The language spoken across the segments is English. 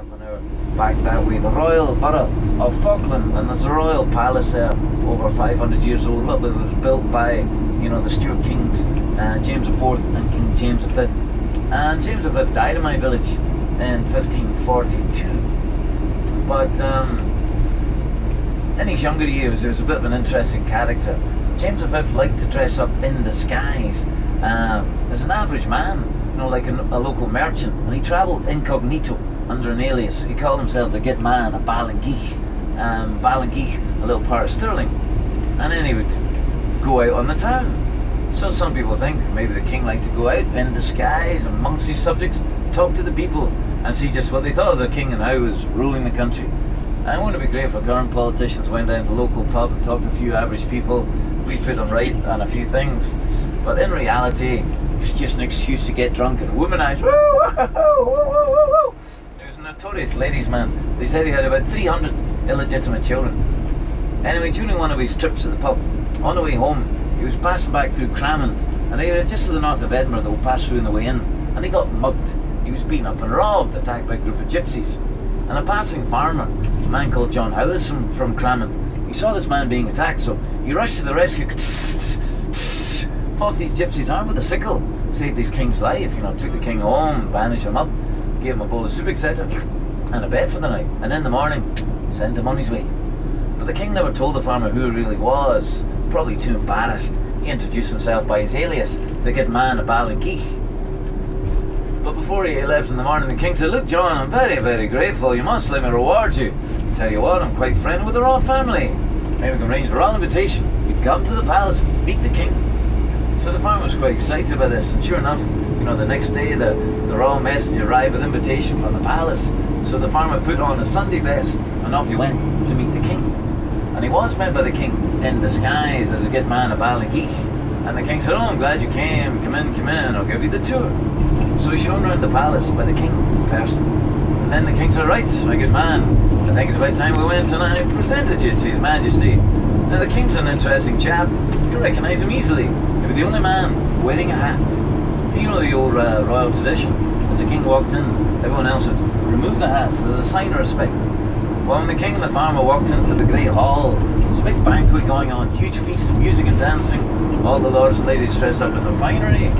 half an hour back that way. The Royal Borough of Falkland, and there's a royal palace there, over 500 years old. Look, it was built by, the Stuart kings, James IV and King James V. And James V died in my village in 1542. But in his younger years, he was a bit of an interesting character. James V liked to dress up in disguise as an average man, like a local merchant, and he travelled incognito under an alias. He called himself the Good Man of Ballengeich, Ballengeich, a little part of Stirling, and then he would go out on the town. So some people think maybe the king liked to go out in disguise amongst his subjects, talk to the people, and see just what they thought of the king and how he was ruling the country. And wouldn't it be great if our current politicians went down to the local pub and talked to a few average people? We put them right on a few things. But in reality, it's just an excuse to get drunk and womanize. He was a notorious ladies' man. They said he had about 300 illegitimate children. Anyway, during one of his trips to the pub, on the way home, he was passing back through Cramond, and they were just to the north of Edinburgh. They will pass through on the way in, and he got mugged. He was beaten up and robbed, attacked by a group of gypsies. And a passing farmer, a man called John Howison from Cramond, he saw this man being attacked, so he rushed to the rescue, fought these gypsies armed with a sickle, saved his king's life, took the king home, bandaged him up, gave him a bowl of soup, etc., and a bed for the night, and in the morning, sent him on his way. But the king never told the farmer who he really was, probably too embarrassed. He introduced himself by his alias, the Good Man of Ballengeich. But before he left in the morning, the king said, "Look, John, I'm very, very grateful. You must let me reward you. Tell you what, I'm quite friendly with the royal family. Maybe we can arrange a royal invitation. You'd come to the palace, meet the king." So the farmer was quite excited about this, and sure enough, the next day the royal messenger arrived with an invitation from the palace. So the farmer put on a Sunday best, and off he went to meet the king. And he was met by the king in disguise as a Good Man of Ballengeich. And the king said, "Oh, I'm glad you came. Come in, I'll give you the tour." So he's shown around the palace by the king in person. And then the king said, "Right, my good man, I think it's about time we went and I presented you to his majesty." Now the king's an interesting chap. You recognise him easily. He was the only man wearing a hat. You know the old royal tradition. As the king walked in, everyone else would remove the hats as a sign of respect. Well, when the king and the farmer walked into the great hall, there was a big banquet going on, huge feast of music and dancing, all the lords and ladies dressed up in their finery.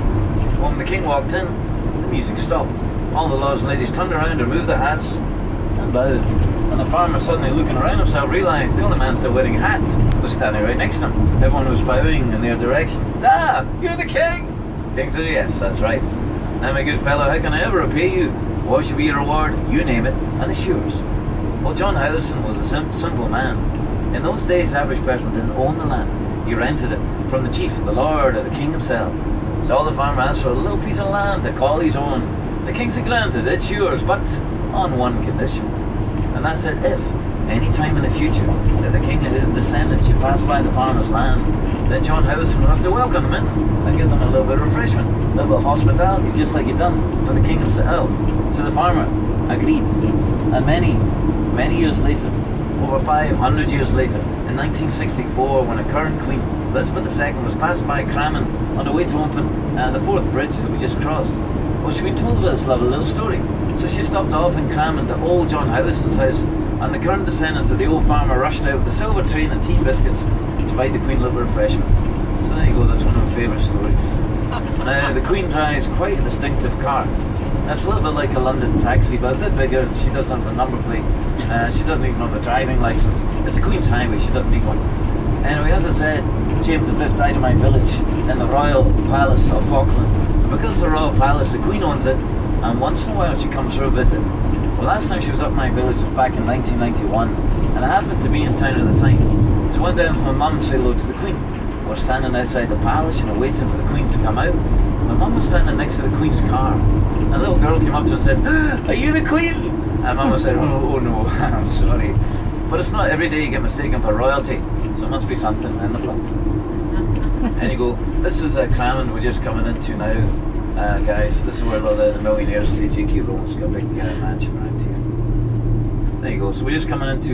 Well, when the king walked in, the music stopped. All the lords and ladies turned around, removed their hats, and bowed. And the farmer, suddenly looking around himself, realised the only man still wearing a hat was standing right next to him. Everyone was bowing in their direction. "Ah, you're the king!" The king said, "Yes, that's right. Now, my good fellow, how can I ever repay you? What should be your reward? You name it, and it's yours." Well, John Howison was a simple man. In those days, the average person didn't own the land. He rented it from the chief, the lord, or the king himself. So all the farmer asked for a little piece of land to call his own. The king said, "Granted, it's yours, but on one condition." And that said, if any time in the future, if the king and his descendants should pass by the farmer's land, then John Howison would have to welcome them in and give them a little bit of refreshment, a little bit of hospitality, just like he'd done for the king himself. So the farmer agreed. And many years later, over 500 years later, in 1964, when a current queen, Elizabeth II, was passing by Cramond on her way to open the fourth bridge that we just crossed, well, she'd been told about this lovely little story. So she stopped off in Cramond at old John Howison's house, and the current descendants of the old farmer rushed out with the silver tray and the tea and biscuits to provide the queen a little refreshment. So there you go, that's one of my favourite stories. Now, the queen drives quite a distinctive car. That's a little bit like a London taxi, but a bit bigger. She doesn't have a number plate. She doesn't even have a driving licence. It's a Queen's Highway, she doesn't need one. Anyway, as I said, James V died in my village in the Royal Palace of Falkland. And because it's a Royal Palace, the Queen owns it, and once in a while she comes for a visit. Well, last time she was up in my village was back in 1991, and I happened to be in town at the time. So I went down with my mum to say hello to the Queen. We're standing outside the palace, waiting for the Queen to come out. My mum was standing next to the Queen's car. And a little girl came up to her and said, "Are you the Queen?" And Mum said, oh no, I'm sorry. But it's not every day you get mistaken for royalty, so it must be something in the blood. Anyway, this is Cramond we're just coming into now, guys. This is where a lot of the millionaires stay. J.K. Rowling's got a big mansion around here. There you go, so we're just coming into